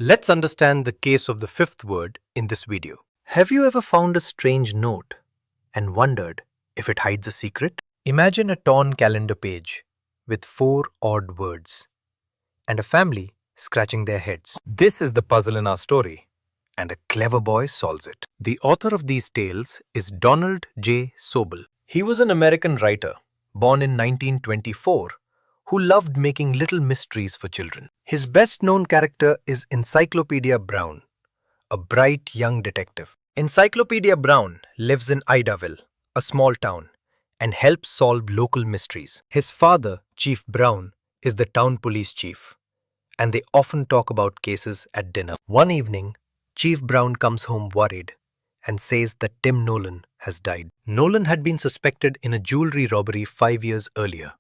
Let's understand the case of the fifth word in this video. Have you ever found a strange note and wondered if it hides a secret? Imagine a torn calendar page with 4 odd words and a family scratching their heads. This is the puzzle in our story, and a clever boy solves it. The author of these tales is Donald J. Sobel. He was an American writer, born in 1924, who loved making little mysteries for children. His best-known character is Encyclopedia Brown, a bright young detective. Encyclopedia Brown lives in Idaville, a small town, and helps solve local mysteries. His father, Chief Brown, is the town police chief, and they often talk about cases at dinner. One evening, Chief Brown comes home worried and says that Tim Nolan has died. Nolan had been suspected in a jewelry robbery 5 years earlier,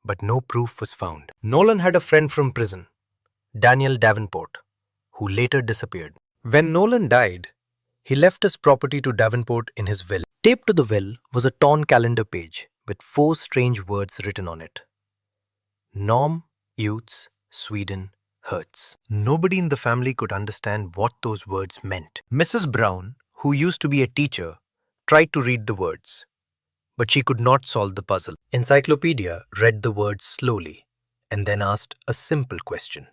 but no proof was found. Nolan had a friend from prison, Daniel Davenport, who later disappeared. When Nolan died, he left his property to Davenport in his will. Taped to the will was a torn calendar page with 4 strange words written on it. Norm, Youths, Sweden, Hertz. Nobody in the family could understand what those words meant. Mrs. Brown, who used to be a teacher, tried to read the words, but she could not solve the puzzle. Encyclopedia read the words slowly and then asked a simple question.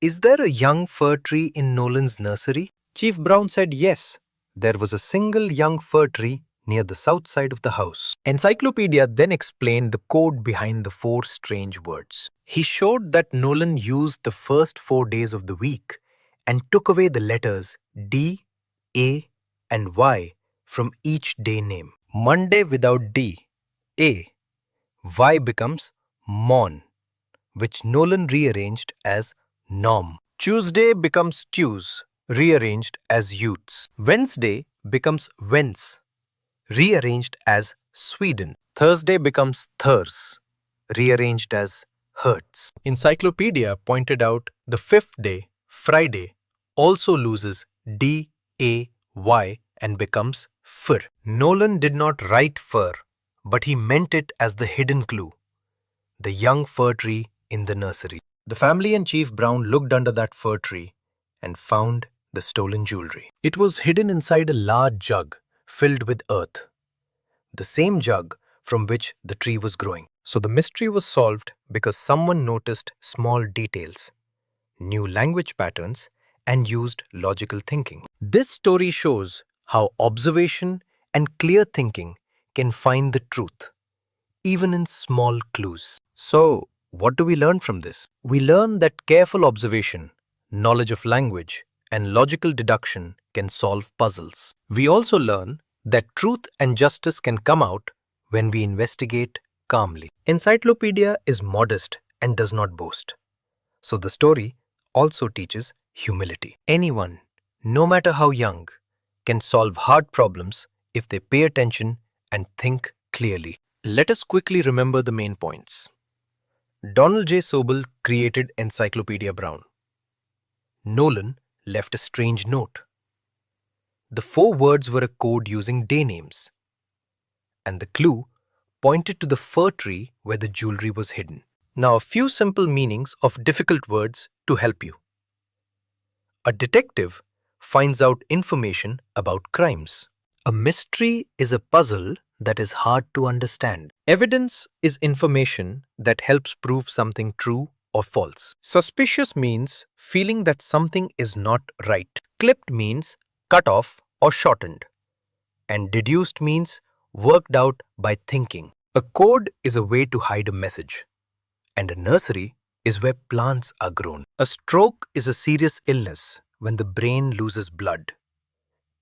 Is there a young fir tree in Nolan's nursery? Chief Brown said yes. There was a single young fir tree near the south side of the house. Encyclopedia then explained the code behind the 4 strange words. He showed that Nolan used the first 4 days of the week and took away the letters D, A, and Y from each day name. Monday without D, A, Y becomes Mon, which Nolan rearranged as Nom. Tuesday becomes Tews, rearranged as Youths. Wednesday becomes Wens, rearranged as Sweden. Thursday becomes Thurs, rearranged as Hertz. Encyclopedia pointed out the 5th day, Friday, also loses D, A, Y and becomes Fir. Nolan did not write fir, but he meant it as the hidden clue, the young fir tree in the nursery. The family and Chief Brown looked under that fir tree and found the stolen jewelry. It was hidden inside a large jug filled with earth, the same jug from which the tree was growing. So the mystery was solved because someone noticed small details, knew language patterns, and used logical thinking. This story shows how observation and clear thinking can find the truth, even in small clues. So, what do we learn from this? We learn that careful observation, knowledge of language, and logical deduction can solve puzzles. We also learn that truth and justice can come out when we investigate calmly. Encyclopedia is modest and does not boast. So the story also teaches humility. Anyone, no matter how young, can solve hard problems if they pay attention and think clearly. Let us quickly remember the main points. Donald J. Sobel created Encyclopedia Brown. Nolan left a strange note. The 4 words were a code using day names, and the clue pointed to the fir tree where the jewelry was hidden. Now a few simple meanings of difficult words to help you. A detective finds out information about crimes. A mystery is a puzzle that is hard to understand. Evidence is information that helps prove something true or false. Suspicious means feeling that something is not right. Clipped means cut off or shortened. And deduced means worked out by thinking. A code is a way to hide a message. And a nursery is where plants are grown. A stroke is a serious illness when the brain loses blood.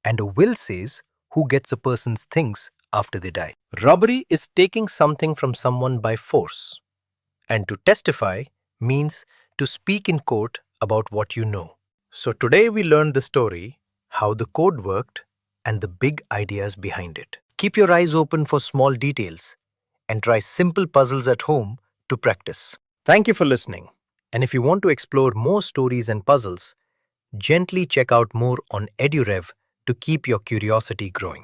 And a will says who gets a person's things after they die. Robbery is taking something from someone by force. And to testify means to speak in court about what you know. So today we learned the story, how the code worked, and the big ideas behind it. Keep your eyes open for small details and try simple puzzles at home to practice. Thank you for listening. And if you want to explore more stories and puzzles, gently check out more on EduRev to keep your curiosity growing.